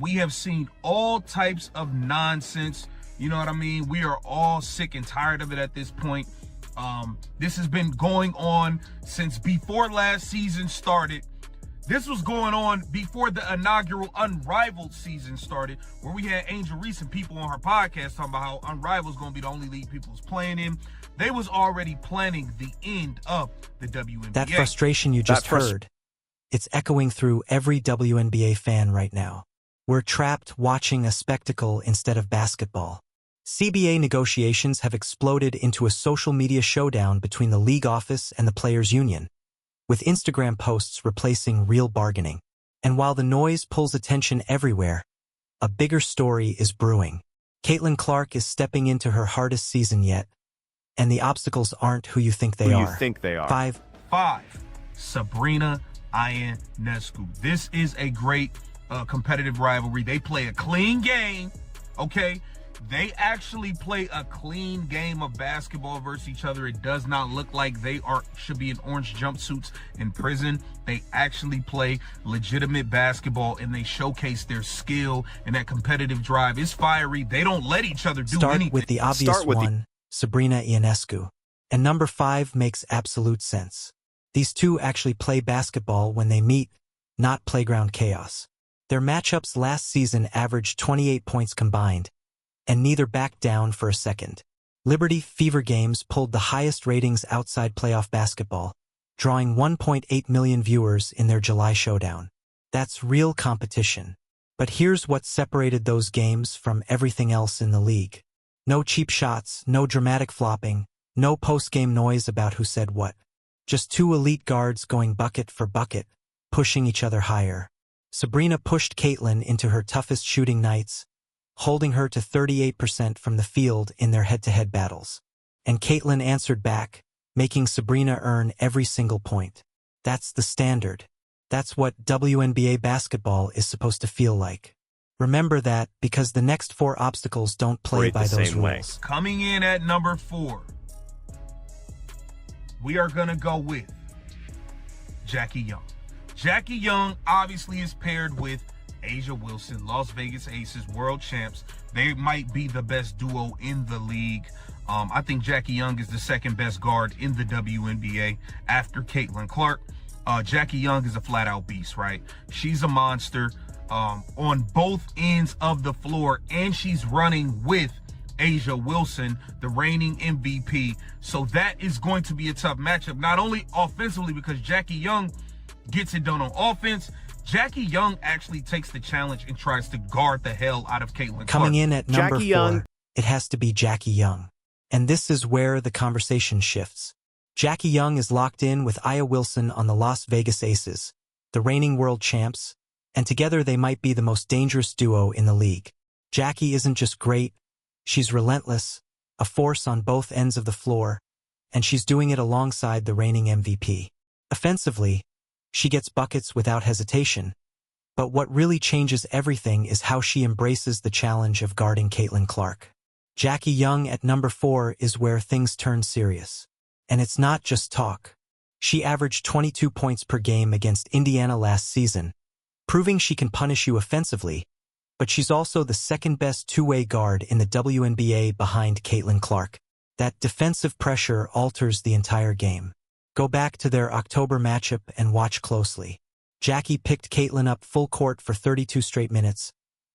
We have seen all types of nonsense. You know what I mean? We are all sick and tired of it at this point. This has been going on since before last season started. This was going on before the inaugural Unrivaled season started, where we had Angel Reese and people on her podcast talking about how Unrivaled is going to be the only league people was playing in. They was already planning the end of the WNBA. That frustration you just heard, it's echoing through every WNBA fan right now. We're trapped watching a spectacle instead of basketball. CBA negotiations have exploded into a social media showdown between the league office and the players' union, with Instagram posts replacing real bargaining. And while the noise pulls attention everywhere, a bigger story is brewing. Caitlyn Clark is stepping into her hardest season yet, and the obstacles aren't who you think they are. Five. Sabrina Ionescu. This is a great competitive rivalry. They play a clean game, okay? They actually play a clean game of basketball versus each other. It does not look like they should be in orange jumpsuits in prison. They actually play legitimate basketball, and they showcase their skill and that competitive drive. It's fiery. They don't let each other do anything. Start with the obvious one, Sabrina Ionescu. And number 5 makes absolute sense. These two actually play basketball when they meet, not playground chaos. Their matchups last season averaged 28 points combined, and neither backed down for a second. Liberty Fever Games pulled the highest ratings outside playoff basketball, drawing 1.8 million viewers in their July showdown. That's real competition. But here's what separated those games from everything else in the league. No cheap shots, no dramatic flopping, no post-game noise about who said what. Just two elite guards going bucket for bucket, pushing each other higher. Sabrina pushed Caitlyn into her toughest shooting nights, holding her to 38% from the field in their head-to-head battles. And Caitlyn answered back, making Sabrina earn every single point. That's the standard. That's what WNBA basketball is supposed to feel like. Remember that, because the next 4 obstacles don't play by those rules. Coming in at number 4, we are going to go with Jackie Young. Jackie Young obviously is paired with A'ja Wilson, Las Vegas Aces, world champs. They might be the best duo in the league. I think Jackie Young is the second best guard in the WNBA after Caitlyn Clark. Jackie Young is a flat-out beast, right? She's a monster on both ends of the floor, and she's running with A'ja Wilson, the reigning MVP. So that is going to be a tough matchup, not only offensively because Jackie Young gets it done on offense. Jackie Young actually takes the challenge and tries to guard the hell out of Caitlyn Clark. Coming in at number 4, it has to be Jackie Young. And this is where the conversation shifts. Jackie Young is locked in with A'ja Wilson on the Las Vegas Aces, the reigning world champs, and together they might be the most dangerous duo in the league. Jackie isn't just great, she's relentless, a force on both ends of the floor, and she's doing it alongside the reigning MVP. Offensively, she gets buckets without hesitation, but what really changes everything is how she embraces the challenge of guarding Caitlyn Clark. Jackie Young at number 4 is where things turn serious. And it's not just talk. She averaged 22 points per game against Indiana last season, proving she can punish you offensively, but she's also the second-best two-way guard in the WNBA behind Caitlyn Clark. That defensive pressure alters the entire game. Go back to their October matchup and watch closely. Jackie picked Caitlyn up full court for 32 straight minutes,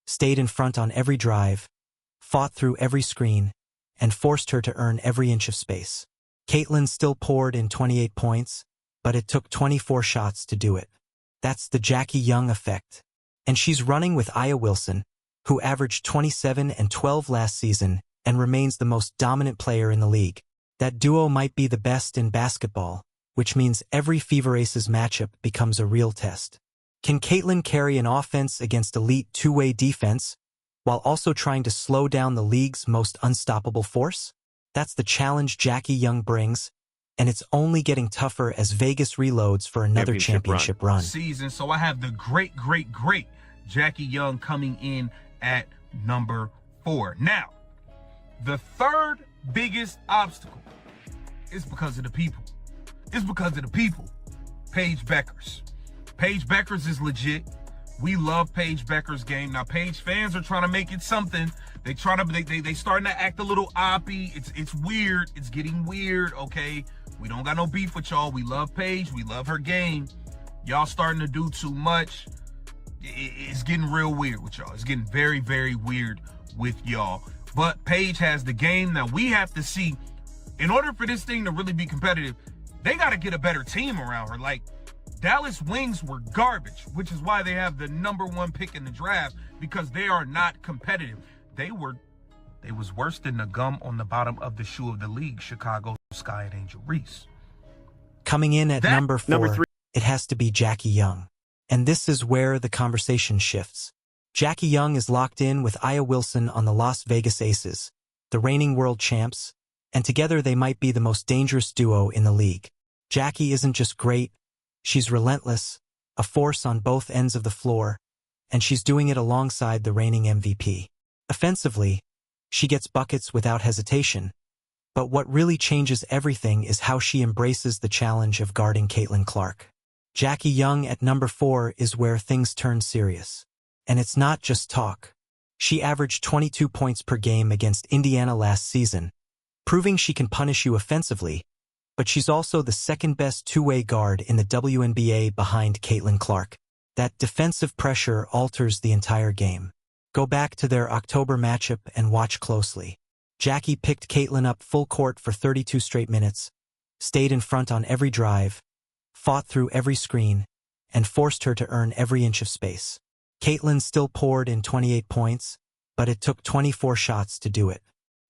stayed in front on every drive, fought through every screen, and forced her to earn every inch of space. Caitlyn still poured in 28 points, but it took 24 shots to do it. That's the Jackie Young effect. And she's running with A'ja Wilson, who averaged 27 and 12 last season and remains the most dominant player in the league. That duo might be the best in basketball, which means every Fever Aces matchup becomes a real test. Can Caitlyn carry an offense against elite two-way defense while also trying to slow down the league's most unstoppable force? That's the challenge Jackie Young brings, and it's only getting tougher as Vegas reloads for another championship run. So I have the great Jackie Young coming in at number 4. Now, the third biggest obstacle is because of the people. It's because of the people. Paige Beckers. Paige Beckers is legit. We love Paige Becker's game. Now, Paige fans are trying to make it something. They starting to act a little oppy. It's weird. It's getting weird, okay? We don't got no beef with y'all. We love Paige. We love her game. Y'all starting to do too much. It's getting real weird with y'all. It's getting very, very weird with y'all. But Paige has the game. Now, we have to see, in order for this thing to really be competitive, they got to get a better team around her. Like, Dallas Wings were garbage, which is why they have the #1 pick in the draft, because they are not competitive. They was worse than the gum on the bottom of the shoe of the league, Chicago Sky and Angel Reese. Coming in at number 4, it has to be Jackie Young. And this is where the conversation shifts. Jackie Young is locked in with Aya Wilson on the Las Vegas Aces, the reigning world champs, and together they might be the most dangerous duo in the league. Jackie isn't just great, she's relentless, a force on both ends of the floor, and she's doing it alongside the reigning MVP. Offensively, she gets buckets without hesitation, but what really changes everything is how she embraces the challenge of guarding Caitlyn Clark. Jackie Young at number 4 is where things turn serious. And it's not just talk. She averaged 22 points per game against Indiana last season, proving she can punish you offensively, but she's also the second-best two-way guard in the WNBA behind Caitlyn Clark. That defensive pressure alters the entire game. Go back to their October matchup and watch closely. Jackie picked Caitlyn up full court for 32 straight minutes, stayed in front on every drive, fought through every screen, and forced her to earn every inch of space. Caitlyn still poured in 28 points, but it took 24 shots to do it.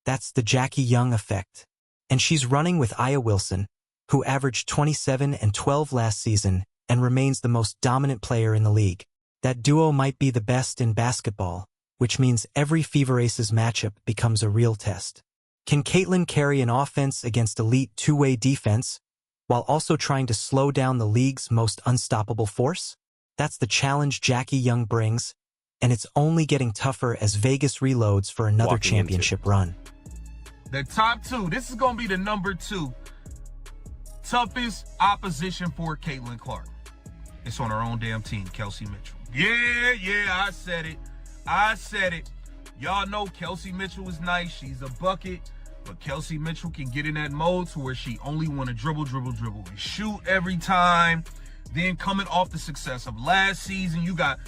That's the Jackie Young effect. And she's running with Aya Wilson, who averaged 27 and 12 last season and remains the most dominant player in the league. That duo might be the best in basketball, which means every Fever Aces matchup becomes a real test. Can Caitlyn carry an offense against elite two-way defense while also trying to slow down the league's most unstoppable force? That's the challenge Jackie Young brings, and it's only getting tougher as Vegas reloads for another championship run. The top 2, this is going to be the number 2 toughest opposition for Caitlyn Clark. It's on her own damn team, Kelsey Mitchell. Yeah, I said it. Y'all know Kelsey Mitchell is nice. She's a bucket. But Kelsey Mitchell can get in that mode to where she only want to dribble, and shoot every time. Then coming off the success of last season, you got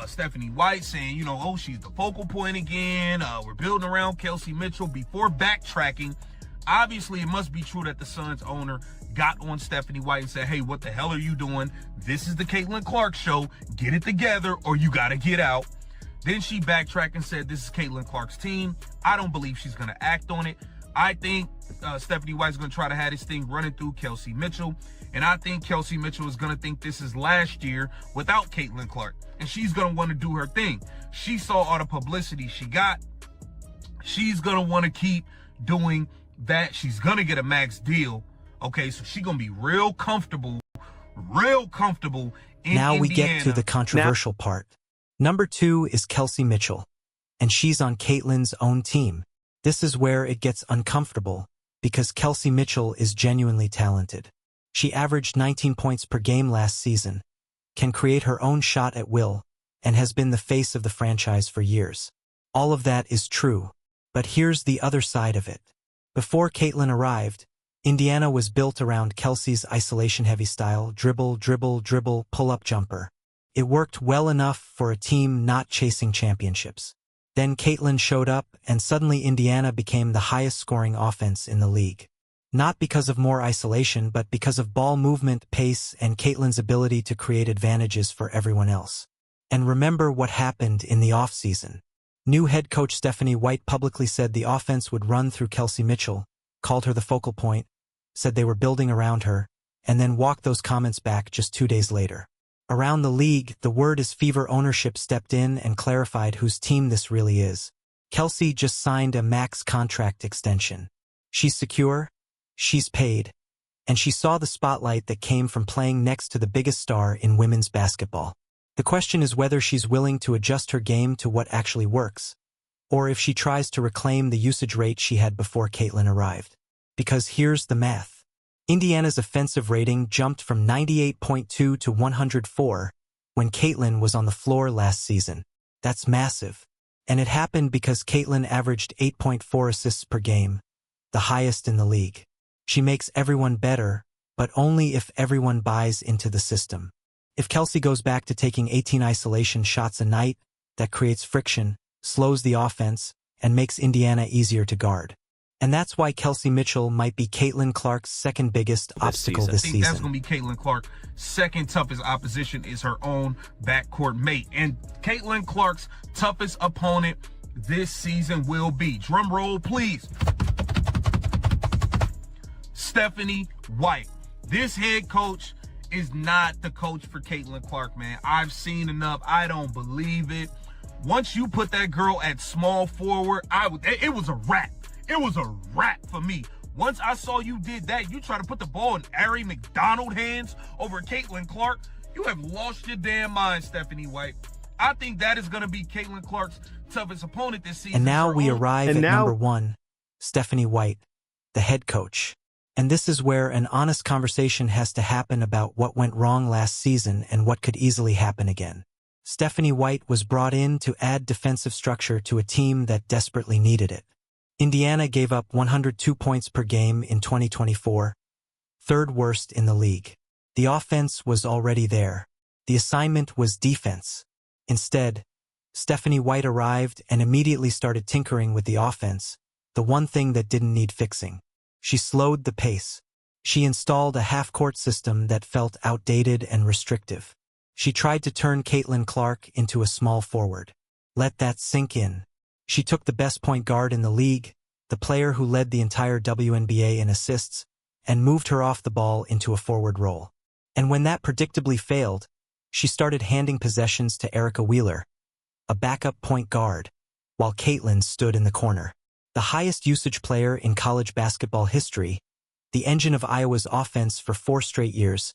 Stephanie White saying, oh, she's the focal point again. We're building around Kelsey Mitchell. Before backtracking, obviously it must be true that the Suns owner got on Stephanie White and said, hey, what the hell are you doing? This is the Caitlyn Clark show. Get it together or you got to get out. Then she backtracked and said, this is Caitlyn Clark's team. I don't believe she's going to act on it. I think Stephanie White's going to try to have this thing running through Kelsey Mitchell. And I think Kelsey Mitchell is going to think this is last year without Caitlyn Clark. And she's going to want to do her thing. She saw all the publicity she got. She's going to want to keep doing that. She's going to get a max deal. Okay, so she's going to be real comfortable in Now we Indiana. get to the controversial part. Number 2 is Kelsey Mitchell, and she's on Caitlyn's own team. This is where it gets uncomfortable, because Kelsey Mitchell is genuinely talented. She averaged 19 points per game last season, can create her own shot at will, and has been the face of the franchise for years. All of that is true, but here's the other side of it. Before Caitlyn arrived, Indiana was built around Kelsey's isolation-heavy style, dribble, pull-up jumper. It worked well enough for a team not chasing championships. Then Caitlyn showed up, and suddenly Indiana became the highest-scoring offense in the league. Not because of more isolation, but because of ball movement, pace, and Caitlyn's ability to create advantages for everyone else. And remember what happened in the offseason. New head coach Stephanie White publicly said the offense would run through Kelsey Mitchell, called her the focal point, said they were building around her, and then walked those comments back just 2 days later. Around the league, the word is Fever ownership stepped in and clarified whose team this really is. Kelsey just signed a max contract extension. She's secure, she's paid, and she saw the spotlight that came from playing next to the biggest star in women's basketball. The question is whether she's willing to adjust her game to what actually works, or if she tries to reclaim the usage rate she had before Caitlyn arrived. Because here's the math. Indiana's offensive rating jumped from 98.2 to 104, when Caitlyn was on the floor last season. That's massive. And it happened because Caitlyn averaged 8.4 assists per game, the highest in the league. She makes everyone better, but only if everyone buys into the system. If Kelsey goes back to taking 18 isolation shots a night, that creates friction, slows the offense, and makes Indiana easier to guard. And that's why Kelsey Mitchell might be Caitlyn Clark's second biggest obstacle this season. I think that's going to be Caitlyn Clark. Second toughest opposition is her own backcourt mate. And Caitlyn Clark's toughest opponent this season will be, drum roll please, Stephanie White. This head coach is not the coach for Caitlyn Clark, man. I've seen enough. I don't believe it. Once you put that girl at small forward, it was a wrap. It was a wrap for me. Once I saw you did that, you try to put the ball in Ari McDonald hands over Caitlyn Clark, you have lost your damn mind, Stephanie White. I think that is going to be Caitlyn Clark's toughest opponent this season. And now we arrive at number 1, Stephanie White, the head coach. And this is where an honest conversation has to happen about what went wrong last season and what could easily happen again. Stephanie White was brought in to add defensive structure to a team that desperately needed it. Indiana gave up 102 points per game in 2024, third worst in the league. The offense was already there. The assignment was defense. Instead, Stephanie White arrived and immediately started tinkering with the offense, the one thing that didn't need fixing. She slowed the pace. She installed a half-court system that felt outdated and restrictive. She tried to turn Caitlyn Clark into a small forward. Let that sink in. She took the best point guard in the league, the player who led the entire WNBA in assists, and moved her off the ball into a forward role. And when that predictably failed, she started handing possessions to Erica Wheeler, a backup point guard, while Caitlyn stood in the corner. The highest usage player in college basketball history, the engine of Iowa's offense for 4 straight years,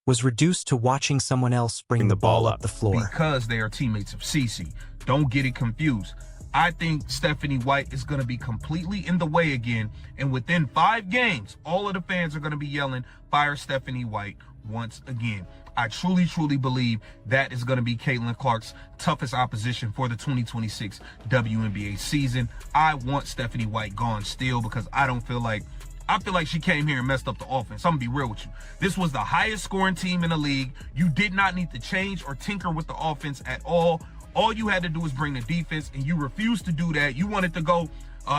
was reduced to watching someone else bring the ball up the floor. Because they are teammates of Cece. Don't get it confused. I think Stephanie White is going to be completely in the way again. And within 5 games, all of the fans are going to be yelling, fire Stephanie White once again. I truly, truly believe that is going to be Caitlyn Clark's toughest opposition for the 2026 WNBA season. I want Stephanie White gone still because I feel like she came here and messed up the offense. I'm going to be real with you. This was the highest scoring team in the league. You did not need to change or tinker with the offense at all. All you had to do was bring the defense, and you refused to do that. You wanted to go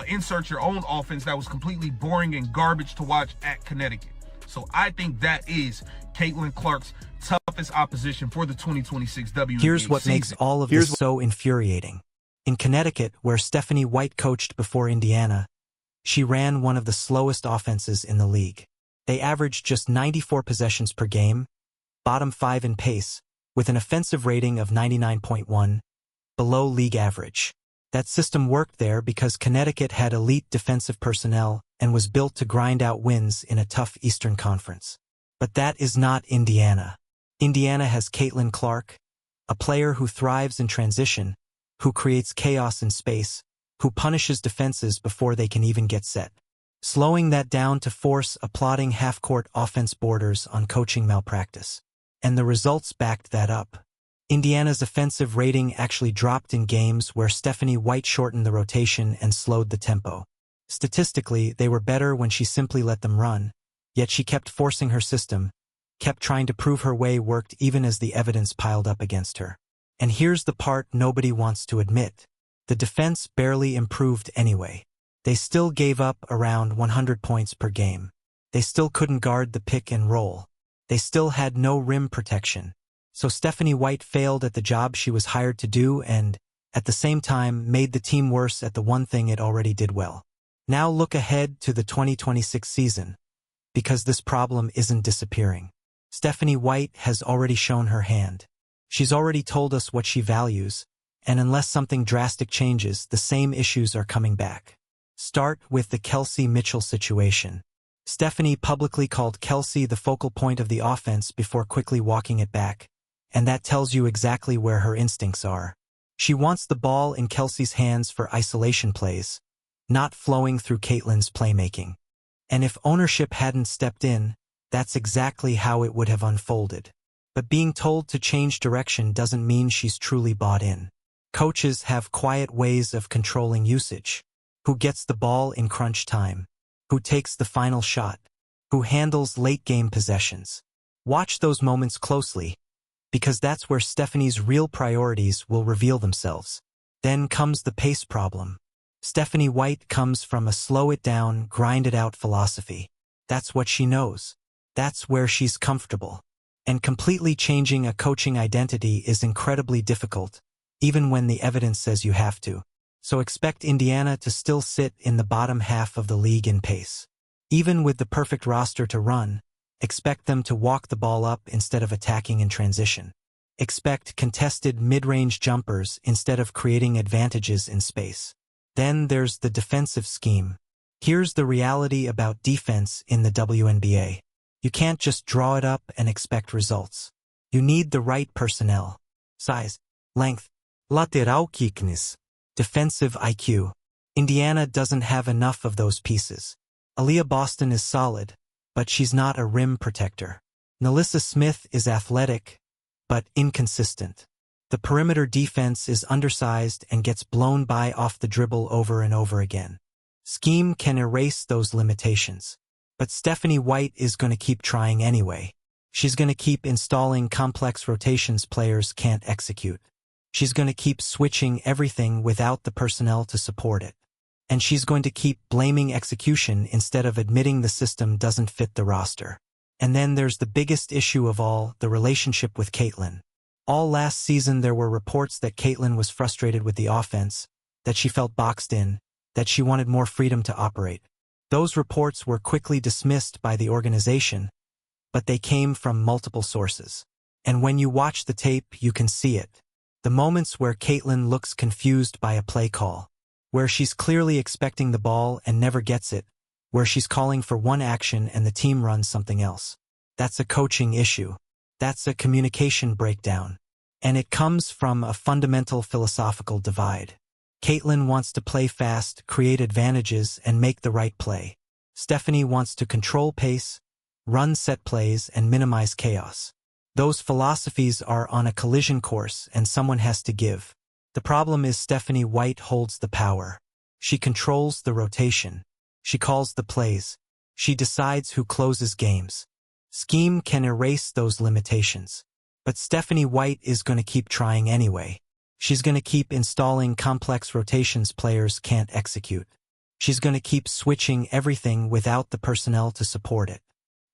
insert your own offense that was completely boring and garbage to watch at Connecticut. So I think that is Caitlyn Clark's toughest opposition for the 2026 WNBA Here's what season. makes all of this so infuriating. In Connecticut, where Stephanie White coached before Indiana, she ran one of the slowest offenses in the league. They averaged just 94 possessions per game, bottom 5 in pace, with an offensive rating of 99.1, below league average. That system worked there because Connecticut had elite defensive personnel and was built to grind out wins in a tough Eastern Conference. But that is not Indiana. Indiana has Caitlyn Clark, a player who thrives in transition, who creates chaos in space, who punishes defenses before they can even get set. Slowing that down to force a plodding half-court offense borders on coaching malpractice. And the results backed that up. Indiana's offensive rating actually dropped in games where Stephanie White shortened the rotation and slowed the tempo. Statistically, they were better when she simply let them run, yet she kept forcing her system, kept trying to prove her way worked even as the evidence piled up against her. And here's the part nobody wants to admit. The defense barely improved anyway. They still gave up around 100 points per game. They still couldn't guard the pick and roll. They still had no rim protection. So Stephanie White failed at the job she was hired to do and, at the same time, made the team worse at the one thing it already did well. Now look ahead to the 2026 season, because this problem isn't disappearing. Stephanie White has already shown her hand. She's already told us what she values, and unless something drastic changes, the same issues are coming back. Start with the Kelsey Mitchell situation. Stephanie publicly called Kelsey the focal point of the offense before quickly walking it back, and that tells you exactly where her instincts are. She wants the ball in Kelsey's hands for isolation plays, not flowing through Caitlyn's playmaking. And if ownership hadn't stepped in, that's exactly how it would have unfolded. But being told to change direction doesn't mean she's truly bought in. Coaches have quiet ways of controlling usage. Who gets the ball in crunch time? Who takes the final shot? Who handles late-game possessions? Watch those moments closely, because that's where Stephanie's real priorities will reveal themselves. Then comes the pace problem. Stephanie White comes from a slow-it-down, grind-it-out philosophy. That's what she knows. That's where she's comfortable. And completely changing a coaching identity is incredibly difficult, even when the evidence says you have to. So expect Indiana to still sit in the bottom half of the league in pace. Even with the perfect roster to run, expect them to walk the ball up instead of attacking in transition. Expect contested mid-range jumpers instead of creating advantages in space. Then there's the defensive scheme. Here's the reality about defense in the WNBA. You can't just draw it up and expect results. You need the right personnel. Size, length, lateral quickness, defensive IQ. Indiana doesn't have enough of those pieces. Aaliyah Boston is solid, but she's not a rim protector. Nalissa Smith is athletic, but inconsistent. The perimeter defense is undersized and gets blown by off the dribble over and over again. Scheme can erase those limitations. But Stephanie White is going to keep trying anyway. She's going to keep installing complex rotations players can't execute. She's going to keep switching everything without the personnel to support it. And she's going to keep blaming execution instead of admitting the system doesn't fit the roster. And then there's the biggest issue of all, the relationship with Caitlyn. All last season there were reports that Caitlyn was frustrated with the offense, that she felt boxed in, that she wanted more freedom to operate. Those reports were quickly dismissed by the organization, but they came from multiple sources. And when you watch the tape, you can see it. The moments where Caitlyn looks confused by a play call, where she's clearly expecting the ball and never gets it, where she's calling for one action and the team runs something else. That's a coaching issue. That's a communication breakdown. And it comes from a fundamental philosophical divide. Caitlyn wants to play fast, create advantages, and make the right play. Stephanie wants to control pace, run set plays, and minimize chaos. Those philosophies are on a collision course, and someone has to give. The problem is Stephanie White holds the power. She controls the rotation. She calls the plays. She decides who closes games. Scheme can erase those limitations. But Stephanie White is going to keep trying anyway. She's going to keep installing complex rotations players can't execute. She's going to keep switching everything without the personnel to support it.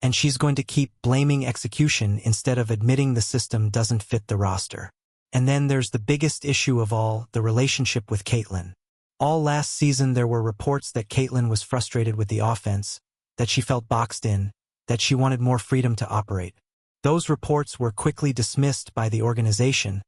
And she's going to keep blaming execution instead of admitting the system doesn't fit the roster. And then there's the biggest issue of all, the relationship with Caitlyn. All last season there were reports that Caitlyn was frustrated with the offense, that she felt boxed in, that she wanted more freedom to operate. Those reports were quickly dismissed by the organization,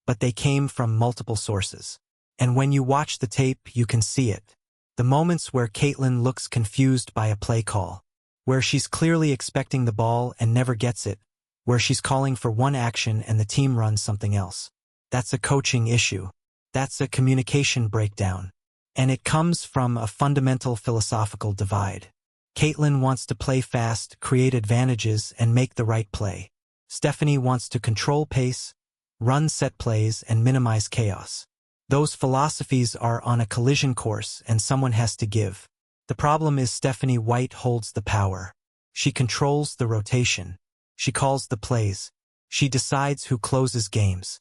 but they came from multiple sources. And when you watch the tape, you can see it. The moments where Caitlyn looks confused by a play call, where she's clearly expecting the ball and never gets it, where she's calling for one action and the team runs something else. That's a coaching issue. That's a communication breakdown. And it comes from a fundamental philosophical divide. Caitlyn wants to play fast, create advantages, and make the right play. Stephanie wants to control pace, run set plays, and minimize chaos. Those philosophies are on a collision course, and someone has to give. The problem is Stephanie White holds the power. She controls the rotation. She calls the plays. She decides who closes games.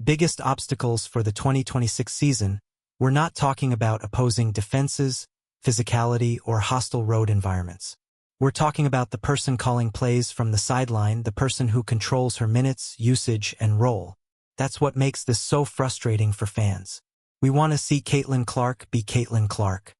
Biggest obstacles for the 2026 season, we're not talking about opposing defenses, physicality, or hostile road environments. We're talking about the person calling plays from the sideline, the person who controls her minutes, usage, and role. That's what makes this so frustrating for fans. We want to see Caitlyn Clark be Caitlyn Clark.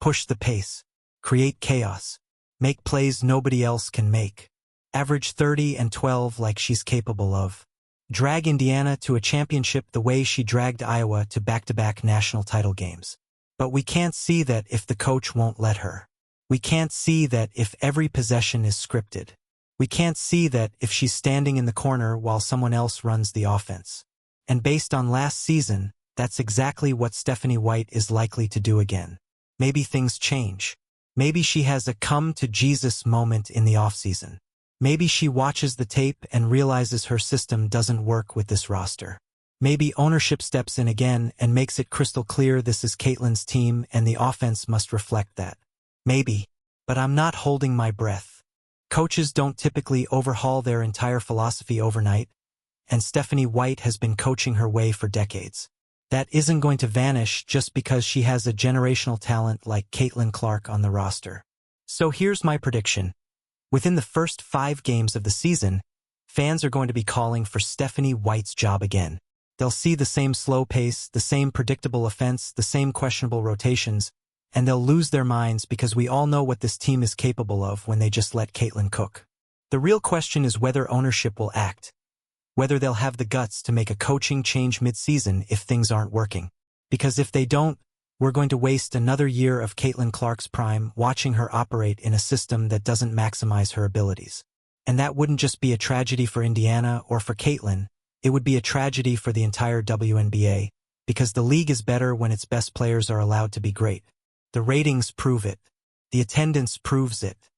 Push the pace. Create chaos. Make plays nobody else can make. Average 30 and 12 like she's capable of. Drag Indiana to a championship the way she dragged Iowa to back-to-back national title games. But we can't see that if the coach won't let her. We can't see that if every possession is scripted. We can't see that if she's standing in the corner while someone else runs the offense. And based on last season, that's exactly what Stephanie White is likely to do again. Maybe things change. Maybe she has a come-to-Jesus moment in the offseason. Maybe she watches the tape and realizes her system doesn't work with this roster. Maybe ownership steps in again and makes it crystal clear this is Caitlyn's team and the offense must reflect that. Maybe. But I'm not holding my breath. Coaches don't typically overhaul their entire philosophy overnight, and Stephanie White has been coaching her way for decades. That isn't going to vanish just because she has a generational talent like Caitlyn Clark on the roster. So here's my prediction. Within the first 5 games of the season, fans are going to be calling for Stephanie White's job again. They'll see the same slow pace, the same predictable offense, the same questionable rotations, and they'll lose their minds because we all know what this team is capable of when they just let Caitlyn cook. The real question is whether ownership will act, whether they'll have the guts to make a coaching change mid-season if things aren't working. Because if they don't, we're going to waste another year of Caitlyn Clark's prime watching her operate in a system that doesn't maximize her abilities. And that wouldn't just be a tragedy for Indiana or for Caitlyn, it would be a tragedy for the entire WNBA, because the league is better when its best players are allowed to be great. The ratings prove it. The attendance proves it.